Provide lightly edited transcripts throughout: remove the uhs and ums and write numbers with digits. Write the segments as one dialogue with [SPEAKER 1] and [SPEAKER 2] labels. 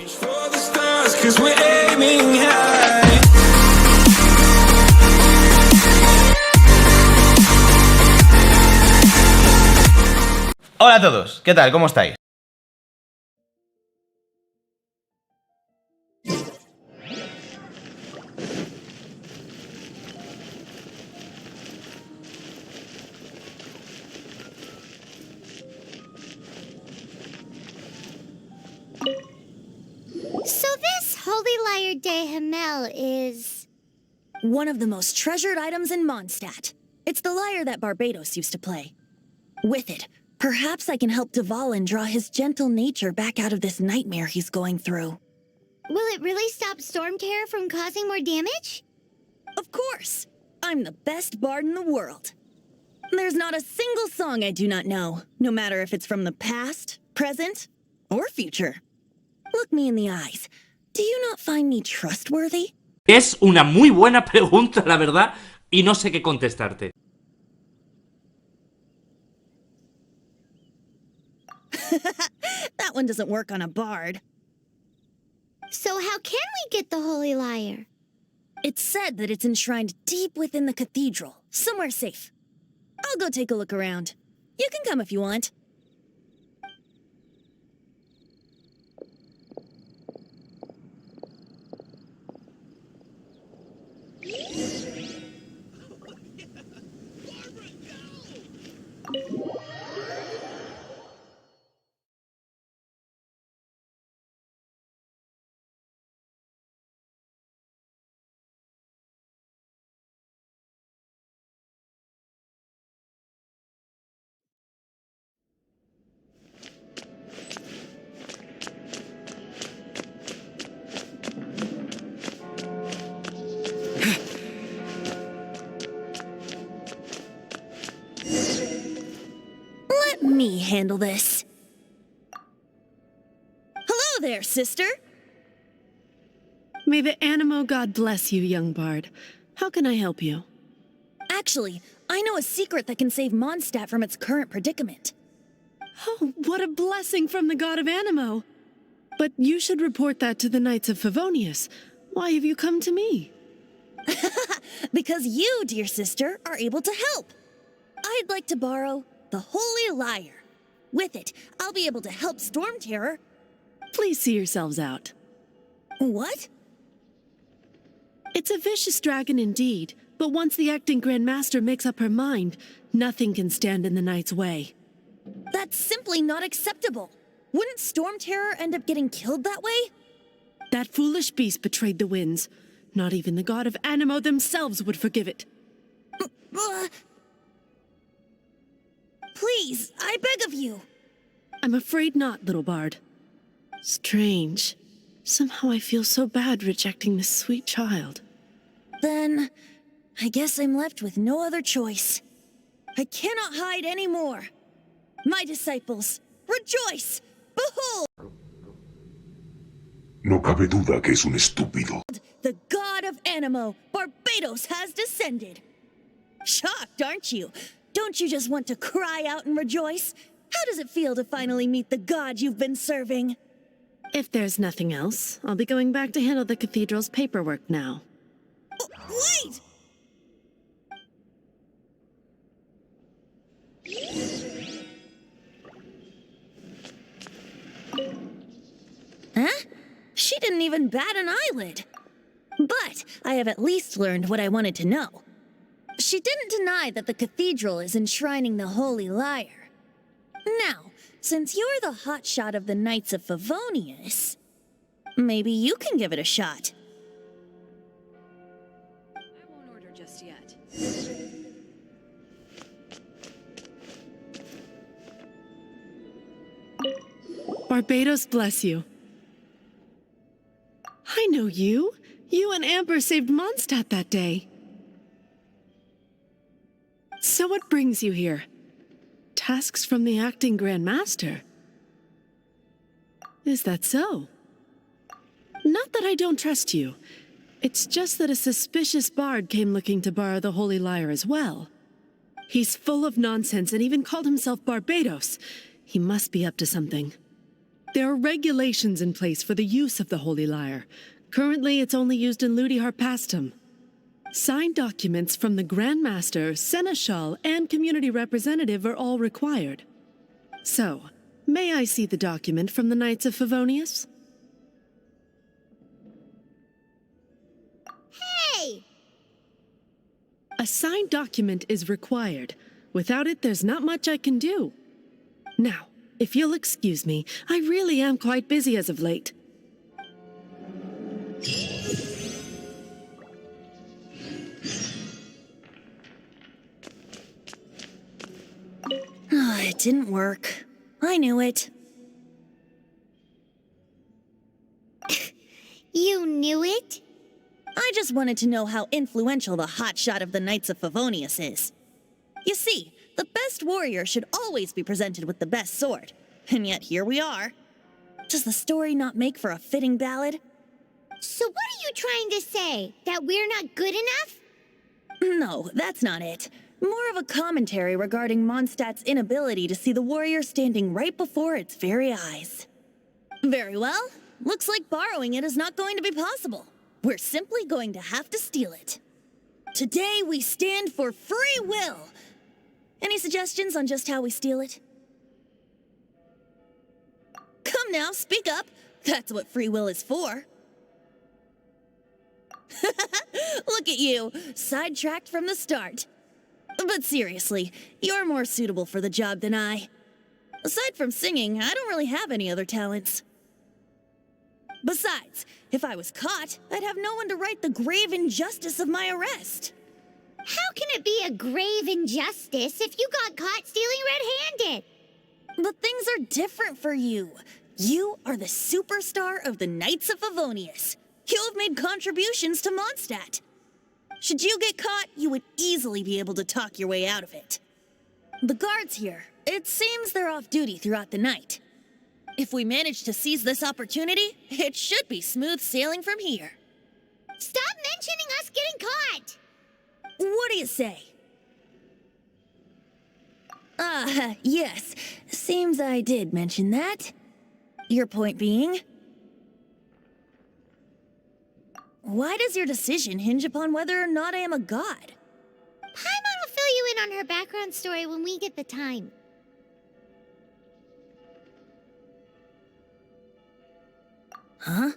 [SPEAKER 1] For the stars, 'cause we're aiming high.
[SPEAKER 2] Hola a todos, ¿qué tal? ¿Cómo estáis?
[SPEAKER 3] So this Holy Liar de Himmel is...
[SPEAKER 4] one of the most treasured items in Mondstadt. It's the lyre that Barbados used to play. With it, perhaps I can help Dvalin draw his gentle nature back out of this nightmare he's going through.
[SPEAKER 3] Will it really stop Storm Terror from causing more damage?
[SPEAKER 4] Of course! I'm the best bard in the world. There's not a single song I do not know, no matter if it's from the past, present, or future. Look me in the eyes. Do you not find me trustworthy?
[SPEAKER 5] Es una muy buena pregunta, la verdad, y no sé qué contestarte.
[SPEAKER 4] That one doesn't work on a bard.
[SPEAKER 3] So how can we get the Holy Liar?
[SPEAKER 4] It's said that it's enshrined deep within the cathedral, somewhere safe. I'll go take a look around. You can come if you want. Let me handle this. Hello there, sister.
[SPEAKER 6] May the Animo God bless you, young bard. How can I help you?
[SPEAKER 4] Actually, I know a secret that can save Mondstadt from its current predicament.
[SPEAKER 6] Oh, what a blessing from the god of Animo! But you should report that to the Knights of Favonius. Why have you come to me?
[SPEAKER 4] Because you, dear sister, are able to help. I'd like to borrow the Holy Liar. With it, I'll be able to help Storm Terror.
[SPEAKER 6] Please see yourselves out.
[SPEAKER 4] What?
[SPEAKER 6] It's a vicious dragon indeed, but once the acting Grand Master makes up her mind, nothing can stand in the Knight's way.
[SPEAKER 4] That's simply not acceptable. Wouldn't Storm Terror end up getting killed that way?
[SPEAKER 6] That foolish beast betrayed the winds. Not even the god of Animo themselves would forgive it.
[SPEAKER 4] Please, I beg of you.
[SPEAKER 6] I'm afraid not, little bard. Strange. Somehow I feel so bad rejecting this sweet child.
[SPEAKER 4] Then, I guess I'm left with no other choice. I cannot hide anymore. My disciples, rejoice! Behold!
[SPEAKER 7] No cabe duda que es un estúpido.
[SPEAKER 4] The god of Animo, Barbados, has descended. Shocked, aren't you? Don't you just want to cry out and rejoice? How does it feel to finally meet the god you've been serving?
[SPEAKER 6] If there's nothing else, I'll be going back to handle the cathedral's paperwork now.
[SPEAKER 4] Oh, wait! Huh? She didn't even bat an eyelid. But I have at least learned what I wanted to know. She didn't deny that the cathedral is enshrining the Holy Liar. Now, since you're the hotshot of the Knights of Favonius, maybe you can give it a shot.
[SPEAKER 8] I won't order just yet.
[SPEAKER 6] Barbados bless you. I know you. You and Amber saved Mondstadt that day. So what brings you here? Tasks from the acting Grand Master? Is that so? Not that I don't trust you. It's just that a suspicious bard came looking to borrow the Holy Lyre as well. He's full of nonsense and even called himself Barbados. He must be up to something. There are regulations in place for the use of the Holy Lyre. Currently, it's only used in Ludi Harpastum. Signed documents from the Grand Master, Seneschal, and Community Representative are all required. So, may I see the document from the Knights of Favonius?
[SPEAKER 3] Hey!
[SPEAKER 6] A signed document is required. Without it, there's not much I can do. Now, if you'll excuse me, I really am quite busy as of late.
[SPEAKER 4] It didn't work. I knew it.
[SPEAKER 3] You knew it?
[SPEAKER 4] I just wanted to know how influential the hotshot of the Knights of Favonius is. You see, the best warrior should always be presented with the best sword. And yet here we are. Does the story not make for a fitting ballad?
[SPEAKER 3] So what are you trying to say? That we're not good enough?
[SPEAKER 4] No, that's not it. More of a commentary regarding Mondstadt's inability to see the warrior standing right before its very eyes. Very well. Looks like borrowing it is not going to be possible. We're simply going to have to steal it. Today we stand for free will. Any suggestions on just how we steal it? Come now, speak up. That's what free will is for. Look at you, sidetracked from the start. But seriously, you're more suitable for the job than I. Aside from singing, I don't really have any other talents. Besides, if I was caught, I'd have no one to right the grave injustice of my arrest.
[SPEAKER 3] How can it be a grave injustice if you got caught stealing red-handed?
[SPEAKER 4] But things are different for you. You are the superstar of the Knights of Favonius. You have made contributions to Mondstadt. Should you get caught, you would easily be able to talk your way out of it. The guards here, it seems they're off duty throughout the night. If we manage to seize this opportunity, it should be smooth sailing from here.
[SPEAKER 3] Stop mentioning us getting caught!
[SPEAKER 4] What do you say? Yes. Seems I did mention that. Your point being? Why does your decision hinge upon whether or not I am a god?
[SPEAKER 3] Paimon will fill you in on her background story when we get the time.
[SPEAKER 4] Huh?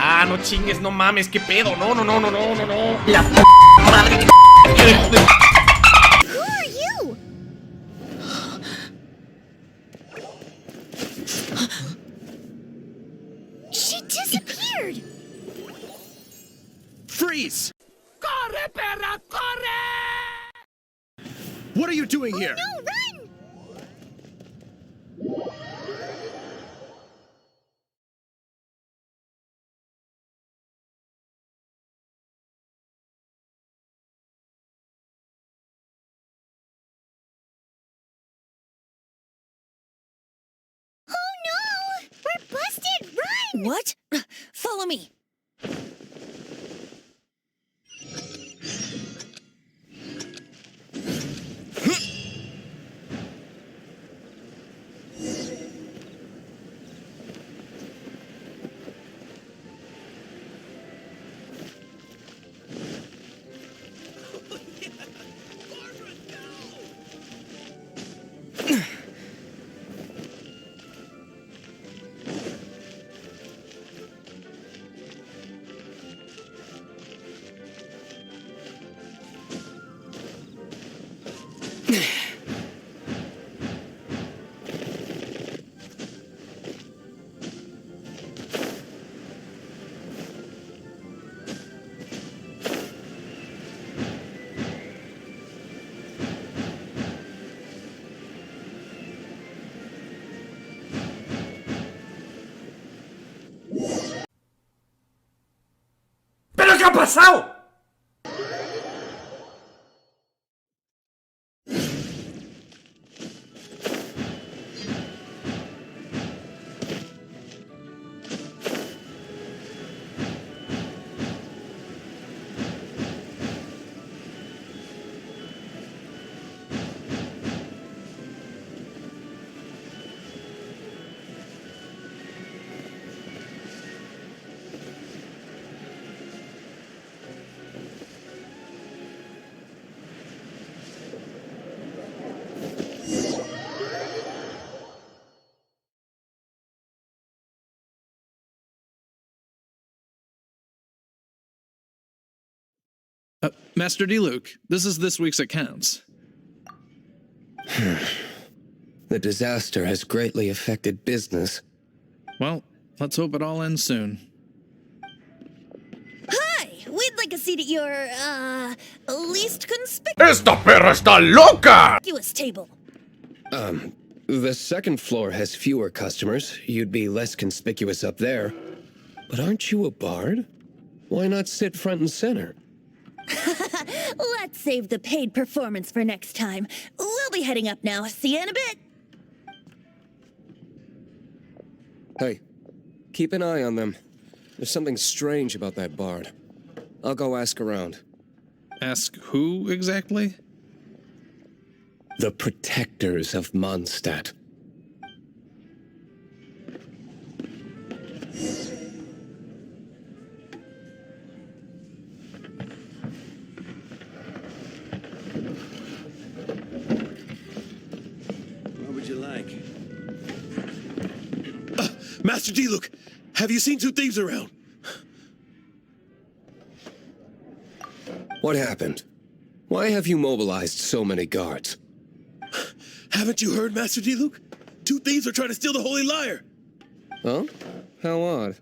[SPEAKER 2] Ah, no chingues, no mames, qué pedo. No. La madre.
[SPEAKER 3] Who are you? She disappeared.
[SPEAKER 9] Freeze! Corre, perra, corre! What are you doing here?
[SPEAKER 3] No, run! Oh no! We're busted! Run!
[SPEAKER 4] What? Follow me.
[SPEAKER 5] ¿Pero qué ha pasado?
[SPEAKER 9] Master D-Luke, this is this week's accounts.
[SPEAKER 10] The disaster has greatly affected business.
[SPEAKER 9] Well, let's hope it all ends soon.
[SPEAKER 4] Hi! We'd like a seat at your, least conspicuous
[SPEAKER 2] ¡Esta perra está loca!
[SPEAKER 4] table.
[SPEAKER 10] The second floor has fewer customers. You'd be less conspicuous up there. But aren't you a bard? Why not sit front and center?
[SPEAKER 4] Let's save the paid performance for next time. We'll be heading up now. See you in a bit.
[SPEAKER 10] Hey, keep an eye on them. There's something strange about that bard. I'll go ask around.
[SPEAKER 9] Ask who exactly?
[SPEAKER 10] The protectors of Mondstadt.
[SPEAKER 11] What would you like? Master D-Luke, have you seen two thieves around?
[SPEAKER 10] What happened? Why have you mobilized so many guards?
[SPEAKER 11] Haven't you heard, Master D-Luke? Two thieves are trying to steal the Holy Lyre.
[SPEAKER 10] Huh? How odd.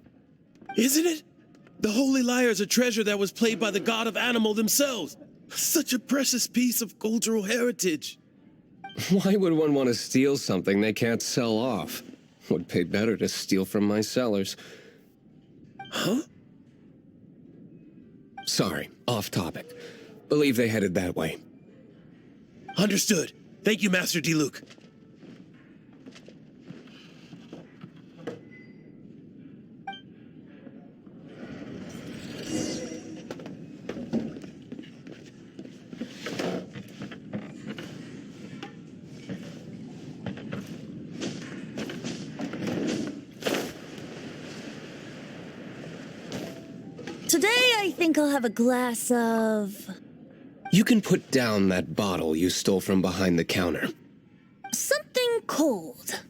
[SPEAKER 11] Isn't it? The Holy Lyre is a treasure that was played by the god of animal themselves. Such a precious piece of cultural heritage.
[SPEAKER 10] Why would one want to steal something they can't sell off? Would pay better to steal from my sellers.
[SPEAKER 11] Huh?
[SPEAKER 10] Sorry, off topic. Believe they headed that way.
[SPEAKER 11] Understood. Thank you, Master D-Luke.
[SPEAKER 4] Today I think I'll have a glass of...
[SPEAKER 10] You can put down that bottle you stole from behind the counter.
[SPEAKER 4] something cold.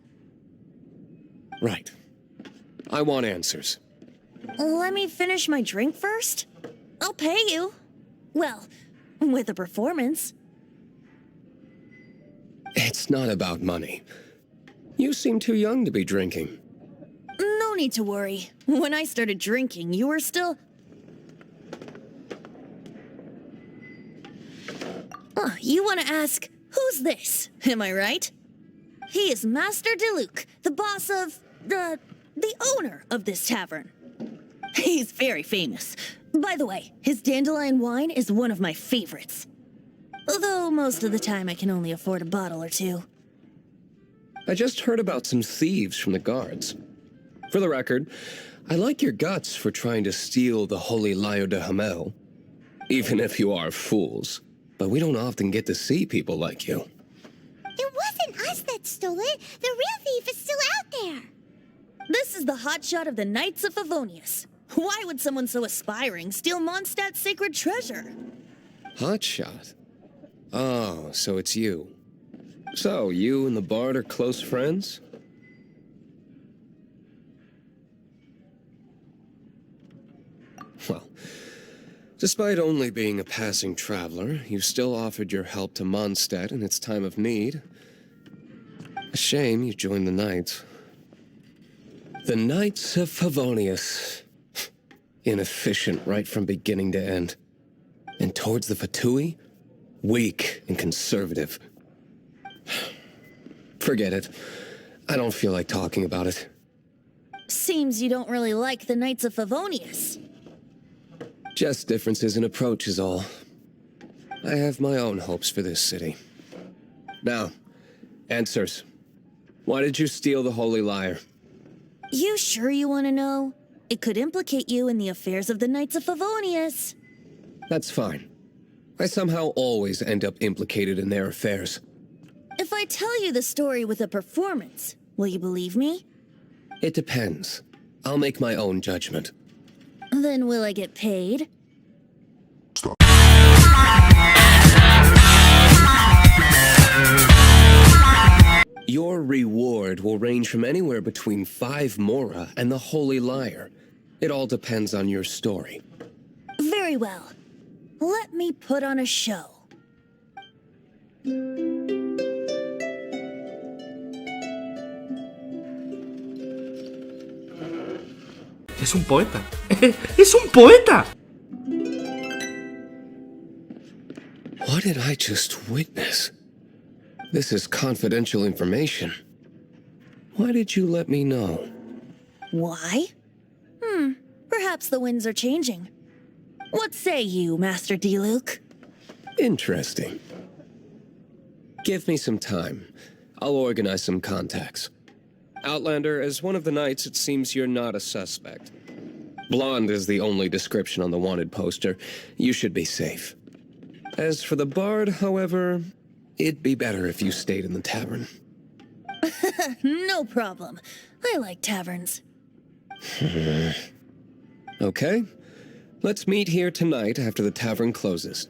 [SPEAKER 10] Right. I want answers.
[SPEAKER 4] Let me finish my drink first. I'll pay you. Well, with a performance.
[SPEAKER 10] It's not about money. You seem too young to be drinking.
[SPEAKER 4] No need to worry. When I started drinking, you were still... Oh, you want to ask, who's this? Am I right? He is Master Diluc, the boss of... the owner of this tavern. He's very famous. By the way, his dandelion wine is one of my favorites. Although most of the time I can only afford a bottle or two.
[SPEAKER 10] I just heard about some thieves from the guards. For the record, I like your guts for trying to steal the Holy Lyre de Hamel. Even if you are fools. But we don't often get to see people like you.
[SPEAKER 3] It wasn't us that stole it. The real thief is still out there.
[SPEAKER 4] This is the hotshot of the Knights of Favonius. Why would someone so aspiring steal Mondstadt's sacred treasure?
[SPEAKER 10] Hotshot? Oh, so it's you. So, you and the Bard are close friends? Well, despite only being a passing traveler, you still offered your help to Mondstadt in its time of need. A shame you joined the Knights. The Knights of Favonius. Inefficient right from beginning to end. And towards the Fatui, weak and conservative. Forget it. I don't feel like talking about it.
[SPEAKER 4] Seems you don't really like the Knights of Favonius.
[SPEAKER 10] Just differences in approach is all. I have my own hopes for this city. Now, answers. Why did you steal the Holy Lyre?
[SPEAKER 4] You sure you want to know? It could implicate you in the affairs of the Knights of Favonius.
[SPEAKER 10] That's fine. I somehow always end up implicated in their affairs.
[SPEAKER 4] If I tell you the story with a performance, will you believe me?
[SPEAKER 10] It depends. I'll make my own judgment.
[SPEAKER 4] Then will I get paid?
[SPEAKER 10] Your reward will range from anywhere between 5 mora and the Holy Lyre. It all depends on your story.
[SPEAKER 4] Very well. Let me put on a show.
[SPEAKER 5] Es un poeta. ¡Es un poeta!
[SPEAKER 10] What did I just witness? This is confidential information. Why did you let me know?
[SPEAKER 4] Why? Perhaps the winds are changing. What say you, Master Diluc?
[SPEAKER 10] Interesting. Give me some time. I'll organize some contacts. Outlander, as one of the knights, it seems you're not a suspect. Blonde is the only description on the wanted poster. You should be safe. As for the Bard, however, it'd be better if you stayed in the tavern.
[SPEAKER 4] No problem. I like taverns.
[SPEAKER 10] Okay. Let's meet here tonight after the tavern closes.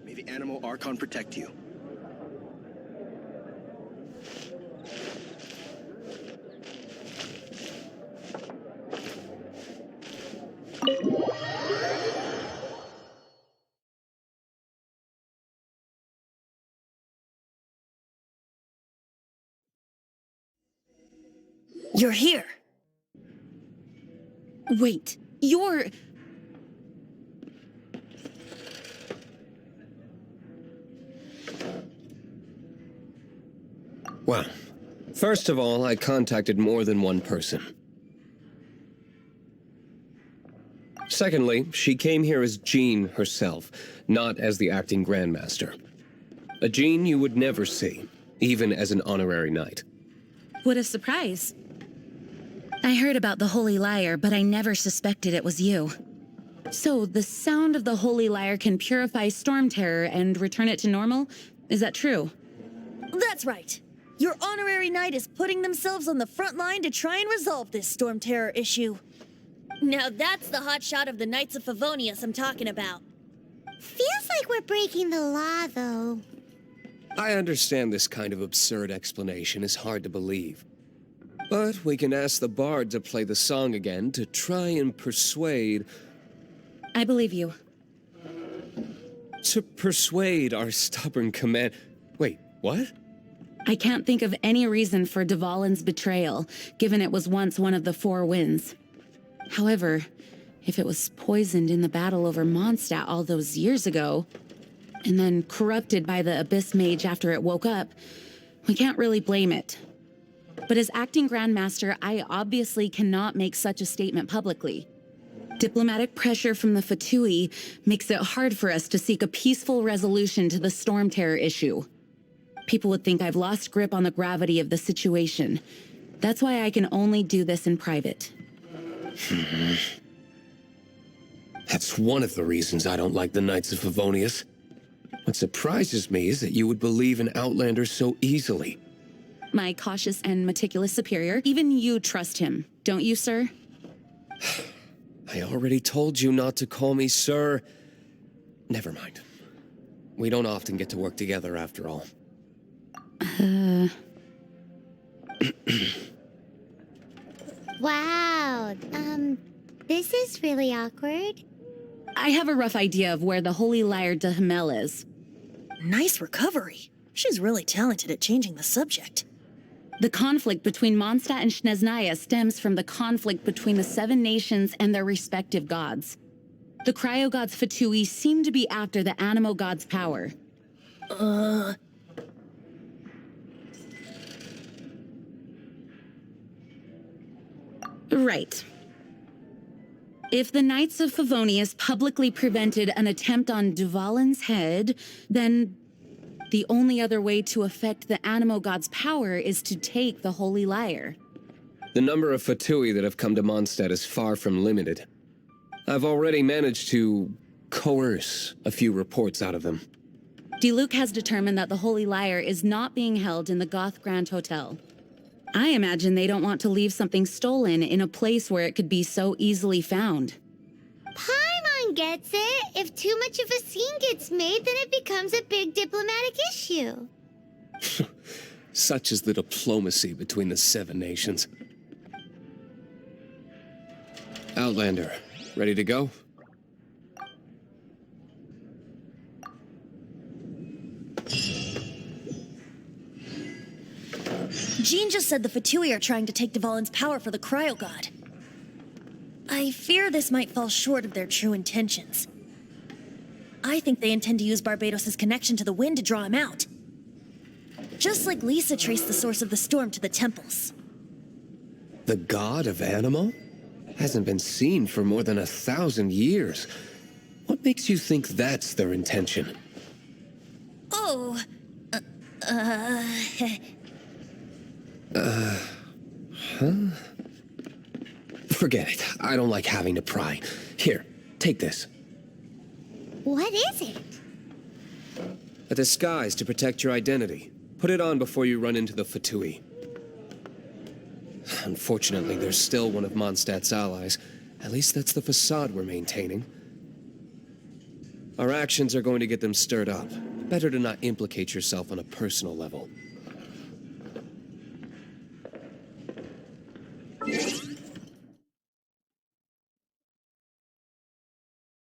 [SPEAKER 11] May the animal Archon protect you.
[SPEAKER 4] You're here. Wait, you're...
[SPEAKER 10] Well, first of all, I contacted more than one person. Secondly, she came here as Jean herself, not as the acting Grandmaster. A Jean you would never see, even as an honorary knight.
[SPEAKER 12] What a surprise. I heard about the Holy Lyre, but I never suspected it was you. So, the sound of the Holy Lyre can purify Storm Terror and return it to normal? Is that true?
[SPEAKER 4] That's right. Your honorary knight is putting themselves on the front line to try and resolve this Storm Terror issue. Now that's the hotshot of the Knights of Favonius I'm talking about.
[SPEAKER 3] Feels like we're breaking the law, though.
[SPEAKER 10] I understand this kind of absurd explanation is hard to believe. But we can ask the bard to play the song again to try and persuade...
[SPEAKER 12] I believe you.
[SPEAKER 10] To persuade our stubborn command... Wait, what?
[SPEAKER 12] I can't think of any reason for Dvalin's betrayal, given it was once one of the Four Winds. However, if it was poisoned in the battle over Mondstadt all those years ago, and then corrupted by the Abyss Mage after it woke up, we can't really blame it. But as acting Grandmaster, I obviously cannot make such a statement publicly. Diplomatic pressure from the Fatui makes it hard for us to seek a peaceful resolution to the Storm Terror issue. People would think I've lost grip on the gravity of the situation. That's why I can only do this in private.
[SPEAKER 10] That's one of the reasons I don't like the Knights of Favonius. What surprises me is that you would believe in Outlanders so easily.
[SPEAKER 12] My cautious and meticulous superior, even you trust him, don't you, sir?
[SPEAKER 10] I already told you not to call me sir. Never mind. We don't often get to work together after all.
[SPEAKER 3] Wow, this is really awkward.
[SPEAKER 12] I have a rough idea of where the Holy Lyre de Himmel is.
[SPEAKER 4] Nice recovery. She's really talented at changing the subject.
[SPEAKER 12] The conflict between Mondstadt and Snezhnaya stems from the conflict between the Seven Nations and their respective gods. The cryo-gods Fatui seem to be after the Animo god's power. Right. If the Knights of Favonius publicly prevented an attempt on Dvalin's head, then the only other way to affect the Animo god's power is to take the Holy Lyre.
[SPEAKER 10] The number of Fatui that have come to Mondstadt is far from limited. I've already managed to coerce a few reports out of them.
[SPEAKER 12] Diluc has determined that the Holy Lyre is not being held in the Goth Grand Hotel. I imagine they don't want to leave something stolen in a place where it could be so easily found.
[SPEAKER 3] Paimon gets it. If too much of a scene gets made, then it becomes a big diplomatic issue.
[SPEAKER 10] Such is the diplomacy between the Seven Nations. Outlander, ready to go?
[SPEAKER 4] Jean just said the Fatui are trying to take Dvalin's power for the Cryo God. I fear this might fall short of their true intentions. I think they intend to use Barbados' connection to the wind to draw him out. Just like Lisa traced the source of the storm to the temples.
[SPEAKER 10] The god of Animal? Hasn't been seen for more than 1,000 years. What makes you think that's their intention?
[SPEAKER 4] Oh,
[SPEAKER 10] Forget it. I don't like having to pry. Here, take this.
[SPEAKER 3] What is it?
[SPEAKER 10] A disguise to protect your identity. Put it on before you run into the Fatui. Unfortunately, there's still one of Mondstadt's allies. At least that's the facade we're maintaining. Our actions are going to get them stirred up. Better to not implicate yourself on a personal level.